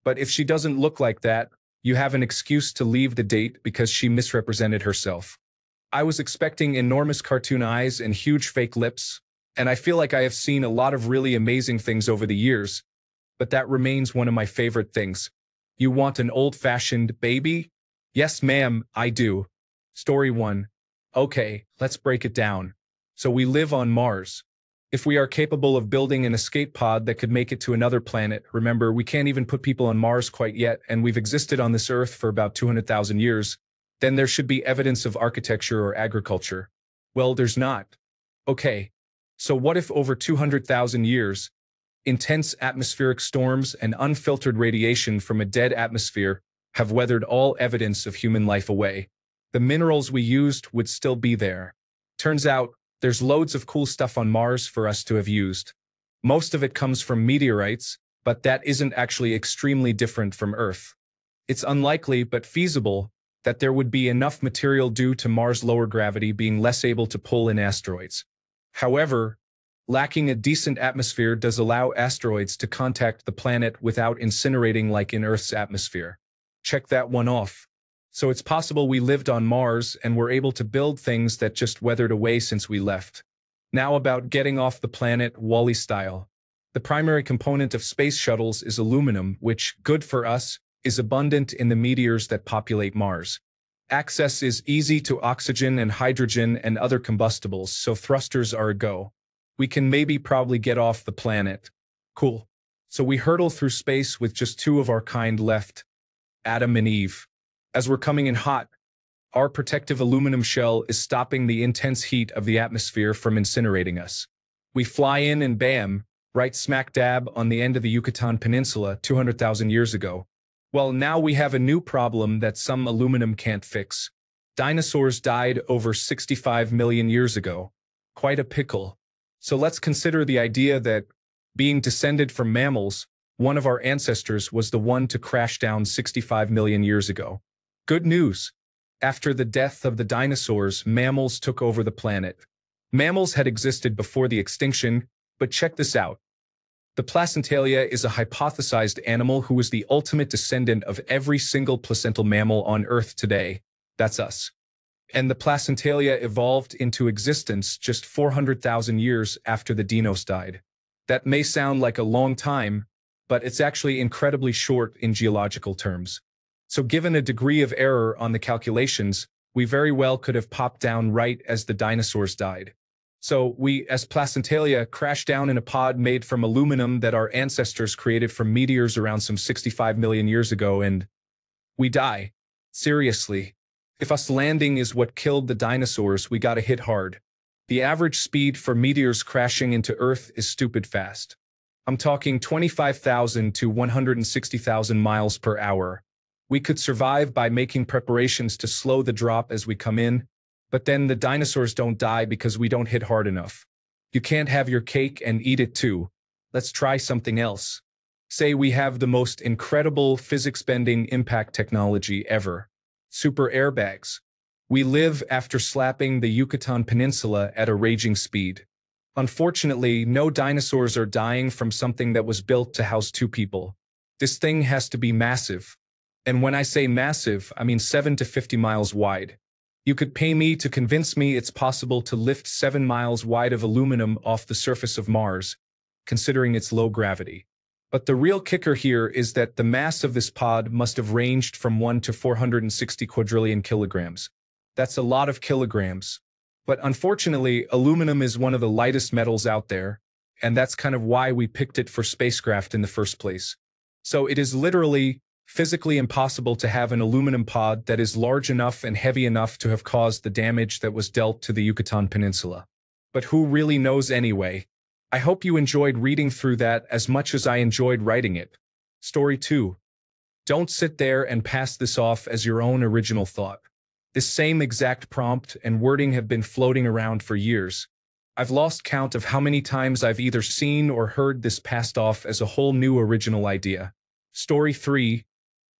But if she doesn't look like that, you have an excuse to leave the date because she misrepresented herself. I was expecting enormous cartoon eyes and huge fake lips, and I feel like I have seen a lot of really amazing things over the years, but that remains one of my favorite things. You want an old-fashioned baby? Yes, ma'am, I do. Story 1. Okay, let's break it down. So we live on Mars. If we are capable of building an escape pod that could make it to another planet, remember, we can't even put people on Mars quite yet, and we've existed on this Earth for about 200,000 years, then there should be evidence of architecture or agriculture. Well, there's not. Okay, so what if over 200,000 years, intense atmospheric storms and unfiltered radiation from a dead atmosphere have weathered all evidence of human life away? The minerals we used would still be there. Turns out, there's loads of cool stuff on Mars for us to have used. Most of it comes from meteorites, but that isn't actually extremely different from Earth. It's unlikely but feasible that there would be enough material due to Mars' lower gravity being less able to pull in asteroids. However, lacking a decent atmosphere does allow asteroids to contact the planet without incinerating like in Earth's atmosphere. Check that one off. So it's possible we lived on Mars and were able to build things that just weathered away since we left. Now about getting off the planet Wall-E style. The primary component of space shuttles is aluminum, which, good for us, is abundant in the meteors that populate Mars. Access is easy to oxygen and hydrogen and other combustibles, so thrusters are a go. We can probably get off the planet. Cool. So we hurtle through space with just two of our kind left, Adam and Eve. As we're coming in hot, our protective aluminum shell is stopping the intense heat of the atmosphere from incinerating us. We fly in and bam, right smack dab on the end of the Yucatan Peninsula 200,000 years ago. Well, now we have a new problem that some aluminum can't fix. Dinosaurs died over 65 million years ago. Quite a pickle. So let's consider the idea that, being descended from mammals, one of our ancestors was the one to crash down 65 million years ago. Good news. After the death of the dinosaurs, mammals took over the planet. Mammals had existed before the extinction, but check this out. The placentalia is a hypothesized animal who is the ultimate descendant of every single placental mammal on Earth today. That's us. And the placentalia evolved into existence just 400,000 years after the dinos died. That may sound like a long time, but it's actually incredibly short in geological terms. So given a degree of error on the calculations, we very well could have popped down right as the dinosaurs died. So we, as placentalia, crash down in a pod made from aluminum that our ancestors created from meteors around some 65 million years ago, and we die. Seriously. If us landing is what killed the dinosaurs, we gotta hit hard. The average speed for meteors crashing into Earth is stupid fast. I'm talking 25,000 to 160,000 miles per hour. We could survive by making preparations to slow the drop as we come in, but then the dinosaurs don't die because we don't hit hard enough. You can't have your cake and eat it too. Let's try something else. Say we have the most incredible physics-bending impact technology ever. Super airbags. We live after slapping the Yucatan Peninsula at a raging speed. Unfortunately, no dinosaurs are dying from something that was built to house two people. This thing has to be massive. And when I say massive, I mean 7 to 50 miles wide. You could pay me to convince me it's possible to lift 7 miles wide of aluminum off the surface of Mars, considering its low gravity. But the real kicker here is that the mass of this pod must have ranged from 1 to 460 quadrillion kilograms. That's a lot of kilograms. But unfortunately, aluminum is one of the lightest metals out there, and that's kind of why we picked it for spacecraft in the first place. So it is literally physically impossible to have an aluminum pod that is large enough and heavy enough to have caused the damage that was dealt to the Yucatan Peninsula. But who really knows anyway? I hope you enjoyed reading through that as much as I enjoyed writing it. Story 2. Don't sit there and pass this off as your own original thought. This same exact prompt and wording have been floating around for years. I've lost count of how many times I've either seen or heard this passed off as a whole new original idea. Story 3.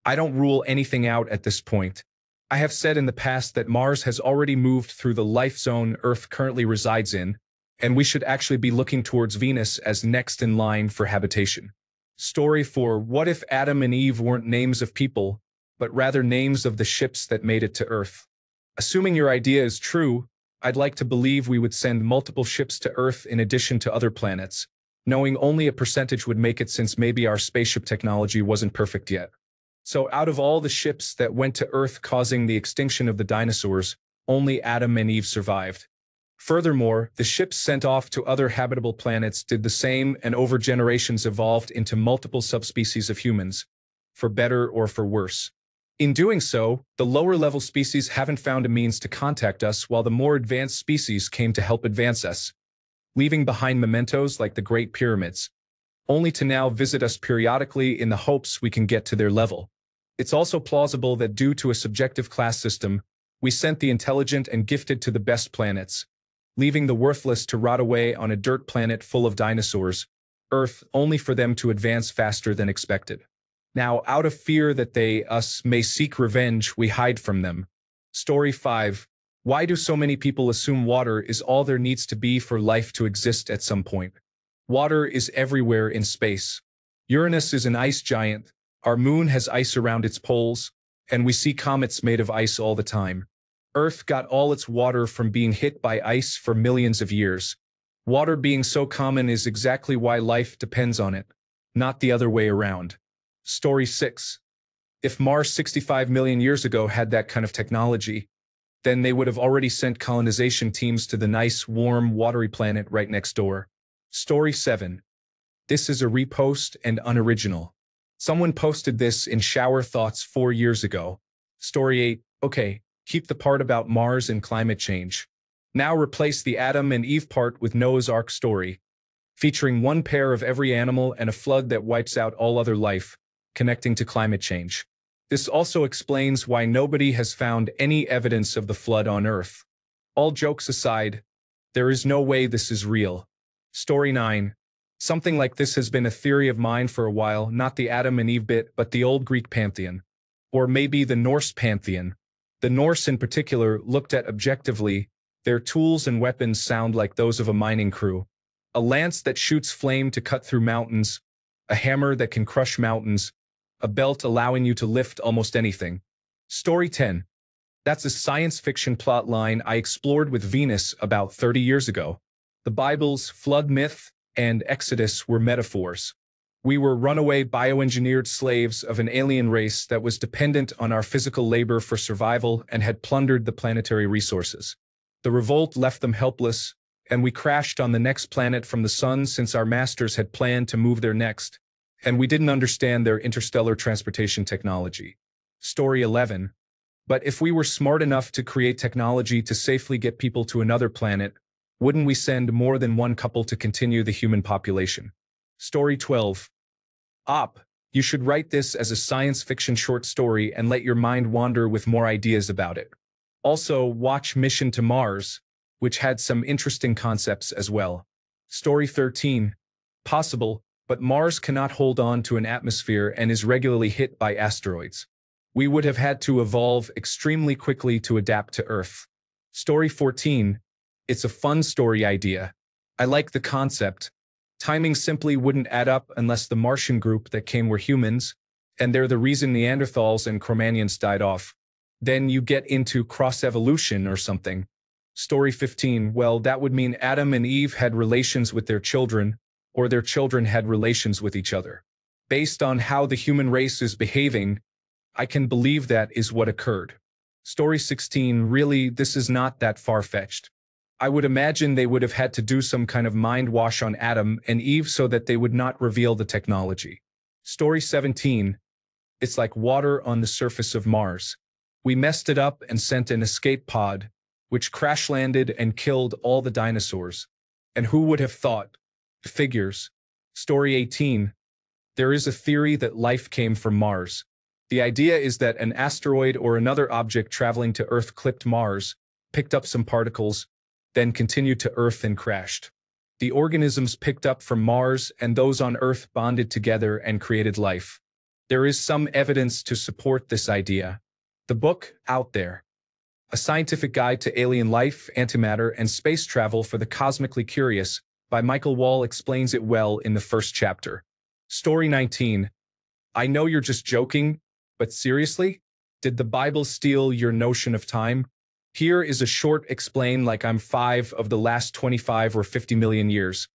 I don't rule anything out at this point. I have said in the past that Mars has already moved through the life zone Earth currently resides in, and we should actually be looking towards Venus as next in line for habitation. Story 4. What if Adam and Eve weren't names of people, but rather names of the ships that made it to Earth? Assuming your idea is true, I'd like to believe we would send multiple ships to Earth in addition to other planets, knowing only a percentage would make it since maybe our spaceship technology wasn't perfect yet. So out of all the ships that went to Earth causing the extinction of the dinosaurs, only Adam and Eve survived. Furthermore, the ships sent off to other habitable planets did the same and over generations evolved into multiple subspecies of humans, for better or for worse. In doing so, the lower-level species haven't found a means to contact us while the more advanced species came to help advance us, leaving behind mementos like the Great Pyramids, only to now visit us periodically in the hopes we can get to their level. It's also plausible that due to a subjective class system, we sent the intelligent and gifted to the best planets, leaving the worthless to rot away on a dirt planet full of dinosaurs, Earth, only for them to advance faster than expected. Now, out of fear that they, us, may seek revenge, we hide from them. Story 5. Why do so many people assume water is all there needs to be for life to exist at some point? Water is everywhere in space. Uranus is an ice giant, our moon has ice around its poles, and we see comets made of ice all the time. Earth got all its water from being hit by ice for millions of years. Water being so common is exactly why life depends on it, not the other way around. Story 6. If Mars 65 million years ago had that kind of technology, then they would have already sent colonization teams to the nice, warm, watery planet right next door. Story 7. This is a repost and unoriginal. Someone posted this in Shower Thoughts 4 years ago. Story 8. Okay. Keep the part about Mars and climate change. Now replace the Adam and Eve part with Noah's Ark story, featuring one pair of every animal and a flood that wipes out all other life, connecting to climate change. This also explains why nobody has found any evidence of the flood on Earth. All jokes aside, there is no way this is real. Story 9. Something like this has been a theory of mine for a while, not the Adam and Eve bit, but the old Greek pantheon. Or maybe the Norse pantheon. The Norse in particular, looked at objectively, their tools and weapons sound like those of a mining crew. A lance that shoots flame to cut through mountains, a hammer that can crush mountains, a belt allowing you to lift almost anything. Story 10. That's a science fiction plot line I explored with Venus about 30 years ago. The Bible's flood myth and Exodus were metaphors. We were runaway bioengineered slaves of an alien race that was dependent on our physical labor for survival and had plundered the planetary resources. The revolt left them helpless, and we crashed on the next planet from the sun since our masters had planned to move there next, and we didn't understand their interstellar transportation technology. Story 11. But if we were smart enough to create technology to safely get people to another planet, wouldn't we send more than one couple to continue the human population? Story 12. You should write this as a science fiction short story and let your mind wander with more ideas about it. Also, watch Mission to Mars, which had some interesting concepts as well. Story 13. Possible, but Mars cannot hold on to an atmosphere and is regularly hit by asteroids. We would have had to evolve extremely quickly to adapt to Earth. Story 14. It's a fun story idea. I like the concept. Timing simply wouldn't add up unless the Martian group that came were humans, and they're the reason Neanderthals and Cro-Magnons died off. Then you get into cross-evolution or something. Story 15, well, that would mean Adam and Eve had relations with their children, or their children had relations with each other. Based on how the human race is behaving, I can believe that is what occurred. Story 16, really, this is not that far-fetched. I would imagine they would have had to do some kind of mind wash on Adam and Eve so that they would not reveal the technology. Story 17. It's like water on the surface of Mars. We messed it up and sent an escape pod, which crash-landed and killed all the dinosaurs. And who would have thought? Figures. Story 18. There is a theory that life came from Mars. The idea is that an asteroid or another object traveling to Earth clipped Mars, picked up some particles, then continued to Earth and crashed. The organisms picked up from Mars and those on Earth bonded together and created life. There is some evidence to support this idea. The book, Out There, A Scientific Guide to Alien Life, Antimatter, and Space Travel for the Cosmically Curious, by Michael Wall explains it well in the first chapter. Story 19. I know you're just joking, but seriously? Did the Bible steal your notion of time? Here is a short explain like I'm 5 of the last 25 or 50 million years.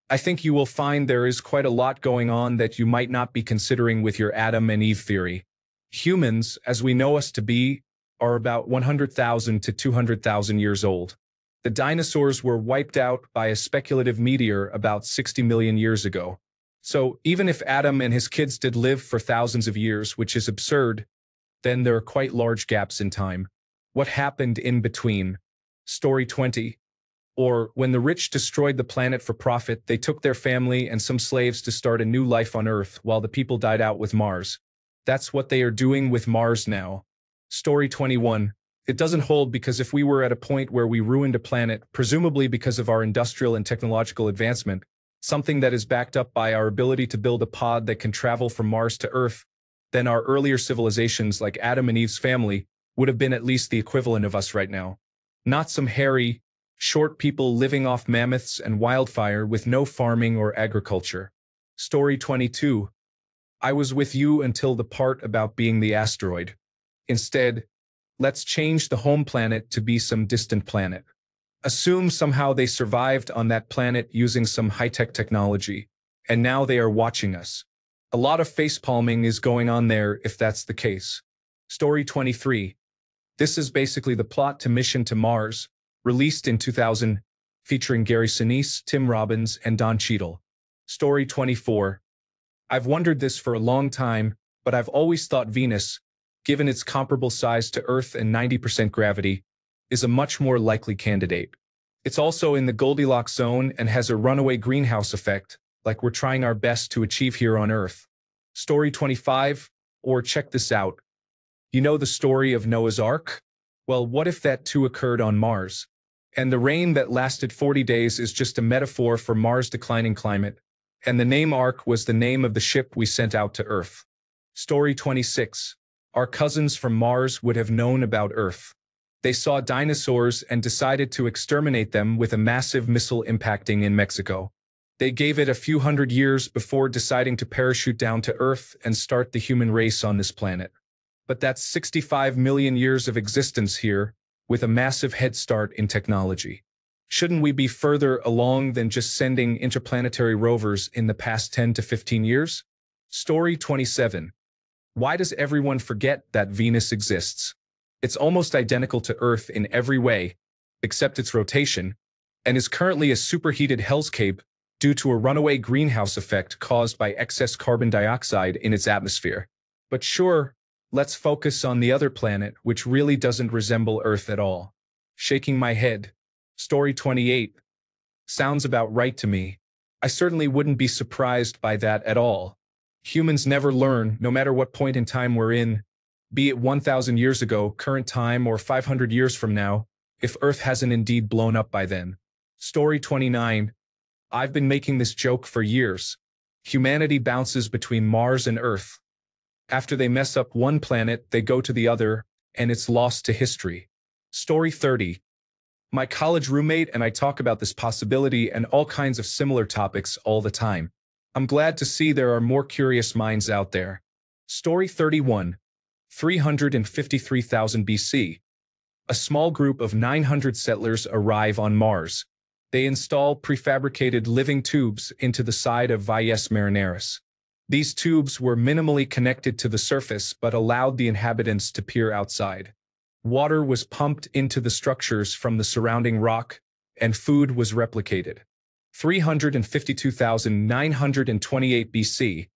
I think you will find there is quite a lot going on that you might not be considering with your Adam and Eve theory. Humans, as we know us to be, are about 100,000 to 200,000 years old. The dinosaurs were wiped out by a speculative meteor about 60 million years ago. So even if Adam and his kids did live for thousands of years, which is absurd, then there are quite large gaps in time. What happened in between? Story 20. Or, when the rich destroyed the planet for profit, they took their family and some slaves to start a new life on Earth while the people died out with Mars. That's what they are doing with Mars now. Story 21. It doesn't hold because if we were at a point where we ruined a planet, presumably because of our industrial and technological advancement, something that is backed up by our ability to build a pod that can travel from Mars to Earth, then our earlier civilizations like Adam and Eve's family would have been at least the equivalent of us right now. Not some hairy, short people living off mammoths and wildfire with no farming or agriculture. Story 22. I was with you until the part about being the asteroid. Instead, let's change the home planet to be some distant planet. Assume somehow they survived on that planet using some high-tech technology, and now they are watching us. A lot of facepalming is going on there if that's the case. Story 23. This is basically the plot to Mission to Mars, released in 2000, featuring Gary Sinise, Tim Robbins, and Don Cheadle. Story 24. I've wondered this for a long time, but I've always thought Venus, given its comparable size to Earth and 90% gravity, is a much more likely candidate. It's also in the Goldilocks zone and has a runaway greenhouse effect, like we're trying our best to achieve here on Earth. Story 25, or check this out. You know the story of Noah's Ark? Well, what if that too occurred on Mars? And the rain that lasted 40 days is just a metaphor for Mars' declining climate, and the name Ark was the name of the ship we sent out to Earth. Story 26. Our cousins from Mars would have known about Earth. They saw dinosaurs and decided to exterminate them with a massive missile impacting in Mexico. They gave it a few hundred years before deciding to parachute down to Earth and start the human race on this planet. But that's 65 million years of existence here, with a massive head start in technology. Shouldn't we be further along than just sending interplanetary rovers in the past 10 to 15 years? Story 27. Why does everyone forget that Venus exists? It's almost identical to Earth in every way, except its rotation, and is currently a superheated hellscape due to a runaway greenhouse effect caused by excess carbon dioxide in its atmosphere. But sure, let's focus on the other planet, which really doesn't resemble Earth at all. Shaking my head. Story 28. Sounds about right to me. I certainly wouldn't be surprised by that at all. Humans never learn, no matter what point in time we're in, be it 1,000 years ago, current time, or 500 years from now, if Earth hasn't indeed blown up by then. Story 29. I've been making this joke for years. Humanity bounces between Mars and Earth. After they mess up one planet, they go to the other, and it's lost to history. Story 30. My college roommate and I talk about this possibility and all kinds of similar topics all the time. I'm glad to see there are more curious minds out there. Story 31. 353,000 BC. A small group of 900 settlers arrive on Mars. They install prefabricated living tubes into the side of Valles Marineris. These tubes were minimally connected to the surface but allowed the inhabitants to peer outside. Water was pumped into the structures from the surrounding rock, and food was replicated. 352,928 BC.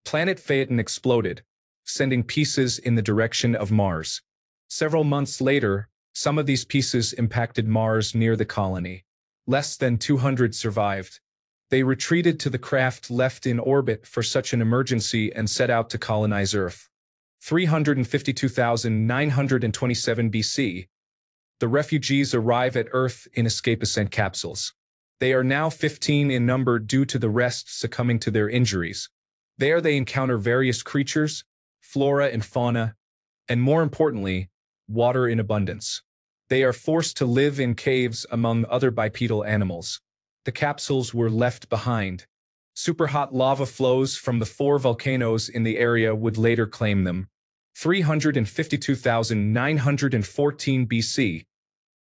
Planet Phaeton exploded, sending pieces in the direction of Mars. Several months later, some of these pieces impacted Mars near the colony. Less than 200 survived. They retreated to the craft left in orbit for such an emergency and set out to colonize Earth. 352,927 BC. The refugees arrive at Earth in escape ascent capsules. They are now 15 in number due to the rest succumbing to their injuries. There they encounter various creatures, flora and fauna, and more importantly, water in abundance. They are forced to live in caves among other bipedal animals. The capsules were left behind. Superhot lava flows from the 4 volcanoes in the area would later claim them. 352,914 BC.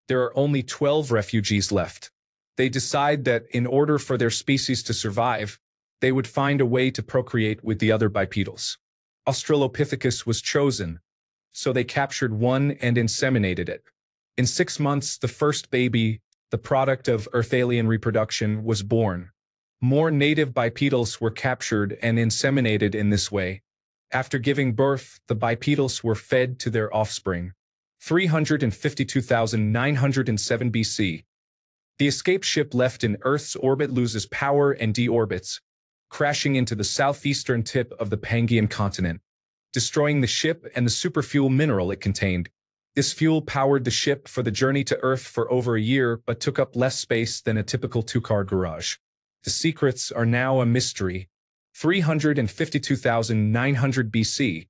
There are only 12 refugees left. They decide that in order for their species to survive, they would find a way to procreate with the other bipedals. Australopithecus was chosen, so they captured one and inseminated it. In 6 months, the first baby, the product of Earth-alien reproduction, was born. More native bipedals were captured and inseminated in this way. After giving birth, the bipedals were fed to their offspring. 352,907 BC. The escape ship left in Earth's orbit loses power and deorbits, crashing into the southeastern tip of the Pangaean continent, destroying the ship and the superfuel mineral it contained. This fuel powered the ship for the journey to Earth for over a year, but took up less space than a typical two-car garage. The secrets are now a mystery. 352,900 BC.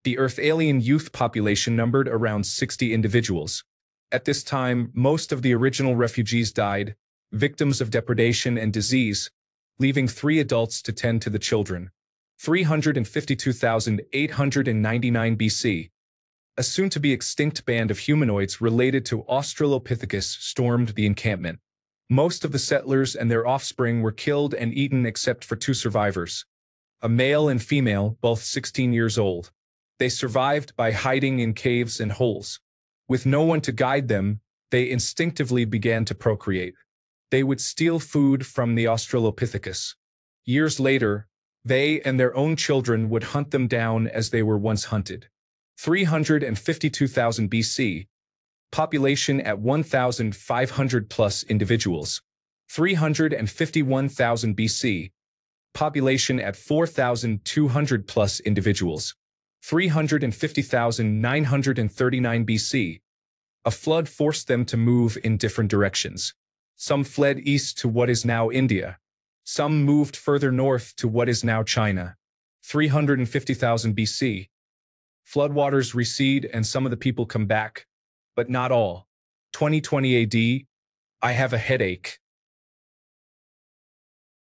The Earth alien youth population numbered around 60 individuals. At this time, most of the original refugees died, victims of depredation and disease, leaving 3 adults to tend to the children. 352,899 BC. A soon-to-be extinct band of humanoids related to Australopithecus stormed the encampment. Most of the settlers and their offspring were killed and eaten except for 2 survivors, a male and female, both 16 years old. They survived by hiding in caves and holes. With no one to guide them, they instinctively began to procreate. They would steal food from the Australopithecus. Years later, they and their own children would hunt them down as they were once hunted. 352,000 BC. Population at 1,500 plus individuals. 351,000 BC. Population at 4,200 plus individuals. 350,939 BC. A flood forced them to move in different directions. Some fled east to what is now India. Some moved further north to what is now China. 350,000 BC. Floodwaters recede and some of the people come back, but not all. 2020 AD. I have a headache.